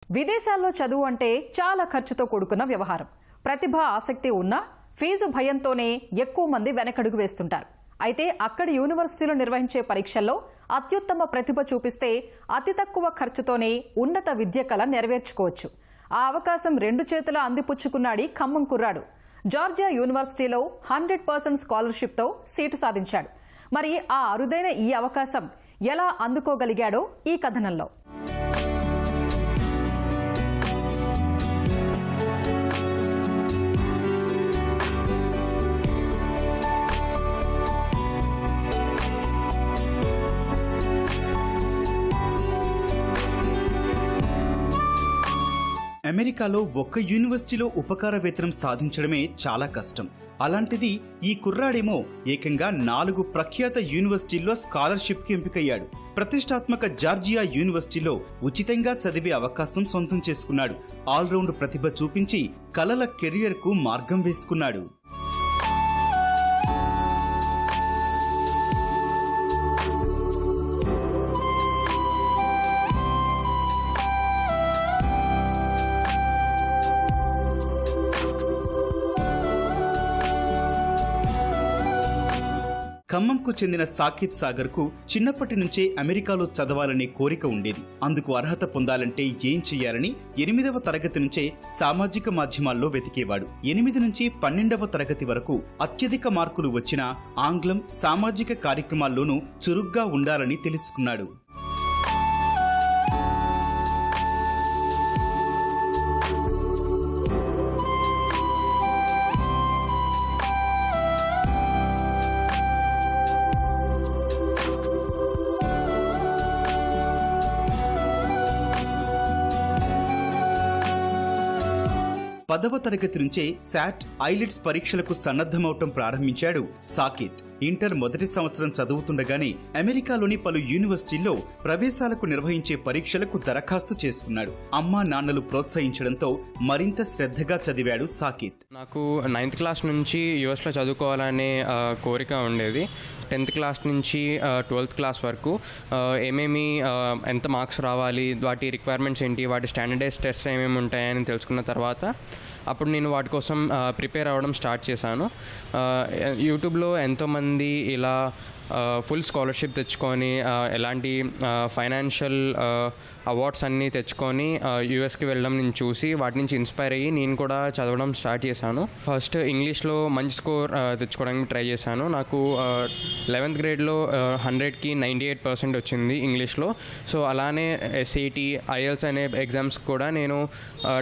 విదేశాల్లో చదువు అంటే చాలా ఖర్చుతో కూడుకున్న వ్యవహారం. ప్రతిభ ఆసక్తి ఉన్నా ఫీజు భయంతోనే ఎక్కువ మంది వెనకడుగు వేస్తుంటారు. అయితే అక్కడి యూనివర్సిటీలో నిర్వహించే పరీక్షల్లో అత్యుత్తమ ప్రతిభ చూపిస్తే అతి తక్కువ ఖర్చుతోనే ఉన్నత విద్య కల నెరవేర్చుకోవచ్చు. ఆ అవకాశం రెండు చేతులా అందిపుచ్చుకున్నాడు ఖమ్మం కుర్రాడు. జార్జియా యూనివర్సిటీలో 100% స్కాలర్షిప్తో సీటు సాధించాడు. మరి ఆ అరుదైన ఈ అవకాశం ఎలా అందుకోగలిగాడో ఈ కథనంలో. అమెరికాలో ఒక్క యూనివర్సిటీలో ఉపకార వేతనం సాధించడమే చాలా కష్టం. అలాంటిది ఈ కుర్రాడేమో ఏకంగా 4 ప్రఖ్యాత యూనివర్సిటీల్లో స్కాలర్షిప్కి ఎంపికయ్యాడు. ప్రతిష్టాత్మక జార్జియా యూనివర్సిటీలో ఉచితంగా చదివే అవకాశం సొంతం చేసుకున్నాడు. ఆల్రౌండ్ ప్రతిభ చూపించి కలల కెరియర్కు మార్గం వేసుకున్నాడు. ఖమ్మంకు చెందిన సాకేత్ సాగర్కు చిన్నప్పటి నుంచే అమెరికాలో చదవాలనే కోరిక ఉండేది. అందుకు అర్హత పొందాలంటే ఏం చెయ్యాలని 8వ తరగతి నుంచే సామాజిక మాధ్యమాల్లో వెతికేవాడు. 8 నుంచి 12వ తరగతి వరకు అత్యధిక మార్కులు వచ్చినా ఆంగ్లం, సామాజిక కార్యక్రమాల్లోనూ చురుగ్గా ఉండాలని తెలుసుకున్నాడు. పదవ తరగతి నుంచే శాట్, ఐలెట్స్ పరీక్షలకు సన్నద్ధమవటం ప్రారంభించాడు సాకేత్. ఇంటర్ మొదటి సంవత్సరం చదువుతుండగానే అమెరికాలోని పలు యూనివర్సిటీల్లో ప్రవేశాలకు నిర్వహించే పరీక్షలకు దరఖాస్తు చేసుకున్నాడు. అమ్మా నాన్నలు ప్రోత్సహించడంతో మరింత శ్రద్ధగా చదివాడు సాకేత్. నాకు 9th క్లాస్ నుంచి యూఎస్లో చదువుకోవాలనే కోరిక ఉండేది. 10th క్లాస్ నుంచి 12th క్లాస్ వరకు ఏమేమి ఎంత మార్క్స్ రావాలి, వాటి రిక్వైర్మెంట్స్ ఏంటి, వాటి స్టాండర్డైజ్ టెస్ట్ ఏమేమి ఉంటాయని తెలుసుకున్న తర్వాత అప్పుడు నేను వాటి కోసం ప్రిపేర్ అవ్వడం స్టార్ట్ చేశాను. యూట్యూబ్లో ఎంతోమంది ఇలా ఫుల్ స్కాలర్షిప్ తెచ్చుకొని ఎలాంటి ఫైనాన్షియల్ అవార్డ్స్ అన్నీ తెచ్చుకొని యూఎస్కి వెళ్ళడం నేను చూసి వాటి నుంచి ఇన్స్పైర్ అయ్యి నేను కూడా చదవడం స్టార్ట్ చేశాను. ఫస్ట్ ఇంగ్లీష్లో మంచి స్కోర్ తెచ్చుకోవడానికి ట్రై చేశాను. నాకు 11th గ్రేడ్లో 100కి 98% వచ్చింది ఇంగ్లీష్లో. సో అలానే SAT, IELTS అనే ఎగ్జామ్స్ కూడా నేను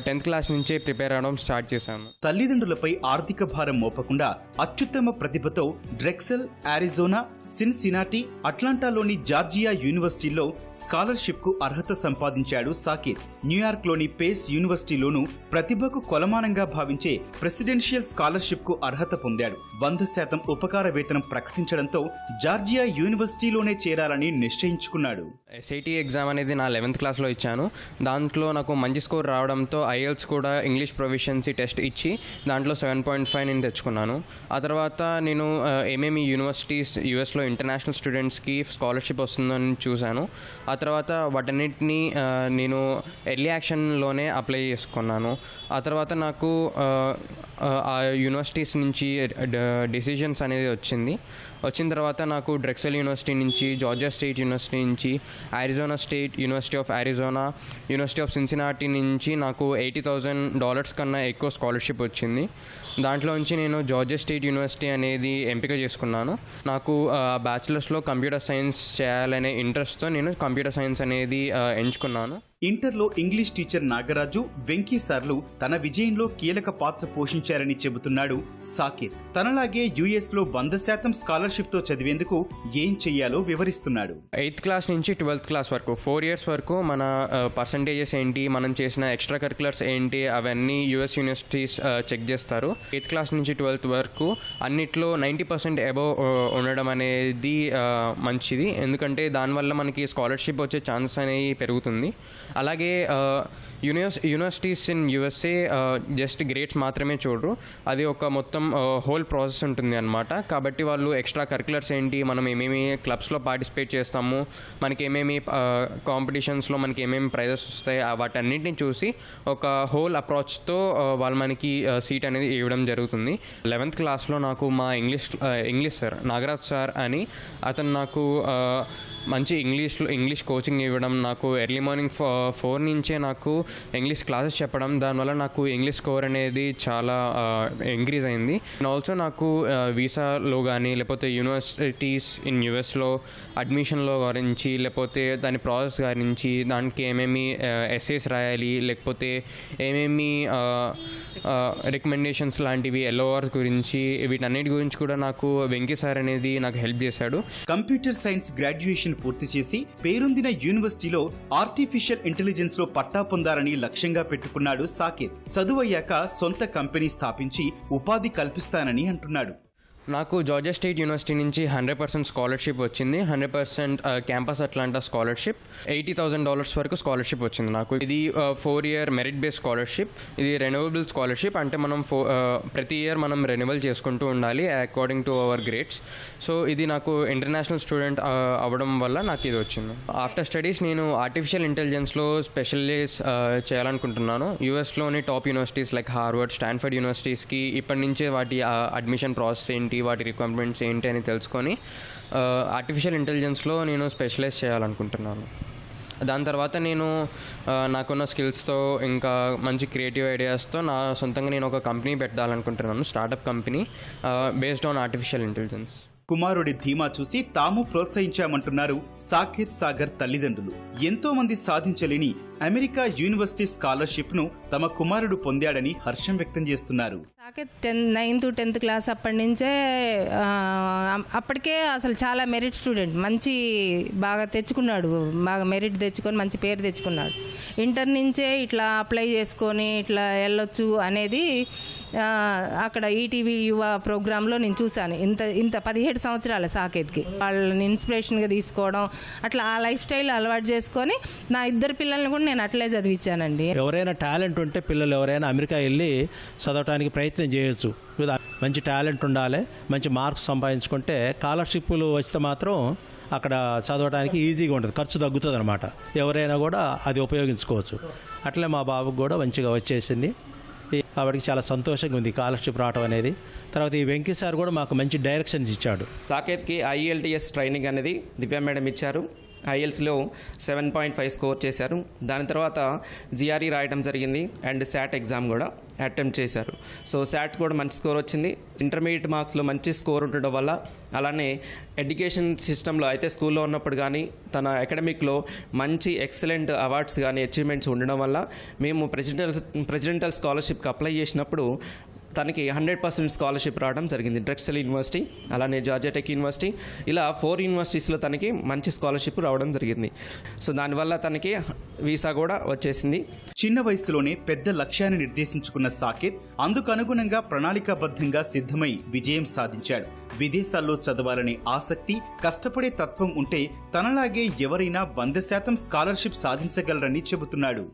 10th క్లాస్ నుంచే ప్రిపేర్ అవ్వడం స్టార్ట్ చేశాను. తల్లిదండ్రులపై ఆర్థిక భారం మోపకుండా అత్యుత్తమ ప్రతిభతో డ్రెక్సెల్, అరిజోనా, సిన్సినాటి, అట్లాంటాలోని జార్జియా యూనివర్సిటీల్లో స్కాలర్షిప్కు అర్హత సంపాదించాడు సాకేత్. న్యూయార్క్లోని పేస్ యూనివర్సిటీలోనూ ప్రతిభకు కొలమానంగా భావించే ప్రెసిడెన్షియల్ స్కాలర్షిప్కు అర్హత పొందాడు. 100% ఉపకార వేతనం ప్రకటించడంతో జార్జియా యూనివర్సిటీలోనే చేరాలని నిశ్చయించుకున్నాడు. SAT ఎగ్జామ్ అనేది నా 11th క్లాస్లో ఇచ్చాను. దాంట్లో నాకు మంచి స్కోర్ రావడంతో IELTS కూడా ఇంగ్లీష్ ప్రొఫిషియన్సీ టెస్ట్ ఇచ్చి దాంట్లో 7.5 నేను తెచ్చుకున్నాను. ఆ తర్వాత నేను ఏమేమి యూనివర్సిటీస్ యూఎస్లో ఇంటర్నేషనల్ స్టూడెంట్స్కి స్కాలర్షిప్ వస్తుందని చూశాను. ఆ తర్వాత వాటన్నిటిని నేను ఎర్లీ యాక్షన్లోనే అప్లై చేసుకున్నాను. ఆ తర్వాత నాకు ఆ యూనివర్సిటీస్ నుంచి డిసిజన్స్ అనేది వచ్చిన తర్వాత నాకు డ్రెక్సెల్ యూనివర్సిటీ నుంచి, జార్జియా స్టేట్ యూనివర్సిటీ నుంచి, Arizona state university of Arizona, university of Cincinnati నుంచి నాకు $80,000 కన్నా ఎక్కువ స్కాలర్షిప్ వచ్చింది. దాంట్లో నుంచి నేను జార్జియా స్టేట్ యూనివర్సిటీ అనేది ఎంపిక చేసుకున్నాను. నాకు బ్యాచిలర్స్లో కంప్యూటర్ సైన్స్ చేయాలనే ఇంట్రెస్ట్తో నేను కంప్యూటర్ సైన్స్ అనేది ఎంచుకున్నాను. ఇంటర్లో ఇంగ్లీష్ టీచర్ నాగరాజు, వెంకీ సార్లు తన విజయంలో కీలక పాత్ర పోషించారని చెబుతున్నాడు సాకేత్. తనలాగే యుఎస్లో 100% స్కాలర్షిప్తో చదివేందుకు ఏం చెయ్యాలో వివరిస్తున్నాడు. 8th క్లాస్ నుంచి 12th క్లాస్ వరకు 4 years వరకు మన పర్సంటేజెస్ ఏంటి, మనం చేసిన ఎక్స్ట్రా కరికులర్స్ ఏంటి, అవన్నీ యూఎస్ యూనివర్సిటీస్ చెక్ చేస్తారు. 8th క్లాస్ నుంచి 12th వరకు అన్నిట్లో 90% అబోవ్ ఉండడం అనేది మంచిది. ఎందుకంటే దానివల్ల మనకి స్కాలర్షిప్ వచ్చే ఛాన్సెస్ అనేవి పెరుగుతుంది. అలాగే universities in USA just grades మాత్రమే చూడరు, అది ఒక మొత్తం హోల్ ప్రాసెస్ ఉంటుంది అనమాట. కాబట్టి వాళ్ళు ఎక్స్ట్రా కరికులర్స్ ఏంటి, మనం ఏమేమి క్లబ్స్లో పార్టిసిపేట్ చేస్తాము, మనకి ఏమేమి కాంపిటీషన్స్లో మనకి ఏమేమి ప్రైజెస్ వస్తాయి, వాటన్నింటిని చూసి ఒక హోల్ అప్రోచ్తో వాళ్ళు మనకి సీట్ అనేది ఇవ్వడం జరుగుతుంది. 11th క్లాస్లో నాకు మా ఇంగ్లీష్ సార్ నాగరాజ్ సార్ అని అతను నాకు మంచి ఇంగ్లీష్ కోచింగ్ ఇవ్వడం, నాకు ఎర్లీ మార్నింగ్ 4 నుంచే నాకు ఇంగ్లీష్ క్లాసెస్ చెప్పడం, దానివల్ల నాకు ఇంగ్లీష్ స్కోర్ అనేది చాలా ఇంక్రీజ్ అయింది. అండ్ ఆల్సో నాకు వీసాలో కానీ లేకపోతే యూనివర్సిటీస్ ఇన్ యూఎస్లో అడ్మిషన్లో గురించి, లేకపోతే దాని ప్రాసెస్ గురించి, దానికి ఏమేమి ఎస్సేస్ రాయాలి, లేకపోతే ఏమేమి రికమెండేషన్స్ లాంటివి ఎల్ఓఆర్స్ గురించి, వీటన్నిటి గురించి కూడా నాకు వెంకీ సార్ అనేది నాకు హెల్ప్ చేశాడు. కంప్యూటర్ సైన్స్ గ్రాడ్యుయేషన్ పూర్తి చేసి పేరొందిన యూనివర్సిటీలో ఆర్టిఫిషియల్ ఇంటెలిజెన్స్ లో పట్టా పొందాలని లక్ష్యంగా పెట్టుకున్నాడు సాకేత్. చదువయ్యాక సొంత కంపెనీ స్థాపించి ఉపాధి కల్పిస్తానని అంటున్నాడు. నాకు జార్జియా స్టేట్ యూనివర్సిటీ నుంచి 100% స్కాలర్షిప్ వచ్చింది. 100% క్యాంపస్ అట్లాంటా స్కాలర్షిప్, $80,000 వరకు స్కాలర్షిప్ వచ్చింది నాకు. ఇది 4 year మెరిట్ బేస్డ్ స్కాలర్షిప్. ఇది రెన్యూవబుల్ స్కాలర్షిప్, అంటే మనం ప్రతి ఇయర్ మనం రెన్యువల్ చేసుకుంటూ ఉండాలి according to our grades. So ఇది నాకు ఇంటర్నేషనల్ స్టూడెంట్ అవ్వడం వల్ల నాకు ఇది వచ్చింది. ఆఫ్టర్ స్టడీస్ నేను ఆర్టిఫిషియల్ ఇంటెలిజెన్స్లో స్పెషలైజ్ చేయాలనుకుంటున్నాను. యూఎస్లోని top universities like Harvard, Stanford యూనివర్సిటీస్కి ఇప్పటి నుంచే వాటి అడ్మిషన్ ప్రాసెస్ ఏంటి, వాటి రిక్వైర్మెంట్స్ ఏంటి అని తెలుసుకొని ఆర్టిఫిషియల్ ఇంటెలిజెన్స్లో నేను స్పెషలైజ్ చేయాలనుకుంటున్నాను. దాని తర్వాత నేను నాకున్న స్కిల్స్తో ఇంకా మంచి క్రియేటివ్ ఐడియాస్తో నా సొంతంగా నేను ఒక కంపెనీ పెట్టాలనుకుంటున్నాను, startup company based on artificial intelligence. కుమారుడి ధీమా చూసి తాము ప్రోత్సహించామంటున్నారు సాకేత్ సాగర్ తల్లిదండ్రులు. ఎంతో మంది సాధించలేని అమెరికా యూనివర్సిటీ స్కాలర్షిప్ ను తమ కుమారుడు పొందాడని హర్షం వ్యక్తం చేస్తున్నారు. సాకేత్ 9th 10th క్లాస్ అప్పటి నుంచే అప్పటికే అసలు చాలా మెరిట్ స్టూడెంట్, మంచి బాగా తెచ్చుకున్నాడు, బాగా మెరిట్ తెచ్చుకొని మంచి పేరు తెచ్చుకున్నాడు. ఇంటర్ నుంచే ఇట్లా అప్లై చేసుకొని ఇట్లా వెళ్ళొచ్చు అనేది అక్కడ ఈటీవీ యువ ప్రోగ్రాంలో నేను చూశాను. ఇంత 17 సంవత్సరాల సాకేత్కి వాళ్ళని ఇన్స్పిరేషన్గా తీసుకోవడం, అట్లా ఆ లైఫ్ స్టైల్ అలవాటు చేసుకొని నా 2 పిల్లల్ని కూడా నేను అట్లే చదివించానండి. ఎవరైనా టాలెంట్ ఉంటే పిల్లలు ఎవరైనా అమెరికా వెళ్ళి చదవడానికి ప్రయత్నం చేయొచ్చు. మంచి టాలెంట్ ఉండాలి, మంచి మార్క్స్ సంపాదించుకుంటే స్కాలర్షిప్లు వస్తే మాత్రం అక్కడ చదవడానికి ఈజీగా ఉంటుంది, ఖర్చు తగ్గుతుంది అనమాట. ఎవరైనా కూడా అది ఉపయోగించుకోవచ్చు. అట్లే మా బాబుకు కూడా మంచిగా వచ్చేసింది. కాబట్టి చాలా సంతోషంగా ఉంది స్కాలర్షిప్ రావడం అనేది. తర్వాత ఈ వెంకీ సార్ కూడా మాకు మంచి డైరెక్షన్స్ ఇచ్చాడు. సాకేత్కి IELTS ట్రైనింగ్ అనేది దివ్య మేడం ఇచ్చారు. IELTSలో 7.5 స్కోర్ చేశారు. దాని తర్వాత GRE రాయడం జరిగింది అండ్ SAT ఎగ్జామ్ కూడా అటెంప్ట్ చేశారు. సో SAT కూడా మంచి స్కోర్ వచ్చింది. ఇంటర్మీడియట్ మార్క్స్లో మంచి స్కోర్ ఉండడం వల్ల, అలానే ఎడ్యుకేషన్ సిస్టంలో అయితే స్కూల్లో ఉన్నప్పుడు కానీ తన అకాడమిక్లో మంచి ఎక్సలెంట్ అవార్డ్స్ కానీ అచీవ్మెంట్స్ ఉండడం వల్ల మేము ప్రెసిడెంటల్ స్కాలర్షిప్కి అప్లై చేసినప్పుడు తనకి 100% స్కాలర్షిప్ రావడం జరిగింది. డ్రెక్సెల్ యూనివర్సిటీ, అలానే జార్జియా టెక్ యూనివర్సిటీ, ఇలా 4 యూనివర్సిటీస్లో తనకి మంచి స్కాలర్షిప్ రావడం జరిగింది. సో దానివల్ల తనకి వీసా కూడా వచ్చేసింది. చిన్న వయసులోనే పెద్ద లక్ష్యాన్ని నిర్దేశించుకున్న సాకేత్ అందుకు అనుగుణంగా ప్రణాళికాబద్ధంగా సిద్ధమై విజయం సాధించాడు. విదేశాల్లో చదవాలనే ఆసక్తి, కష్టపడే తత్వం ఉంటే తనలాగే ఎవరైనా 100% స్కాలర్షిప్ సాధించగలరని చెబుతున్నాడు.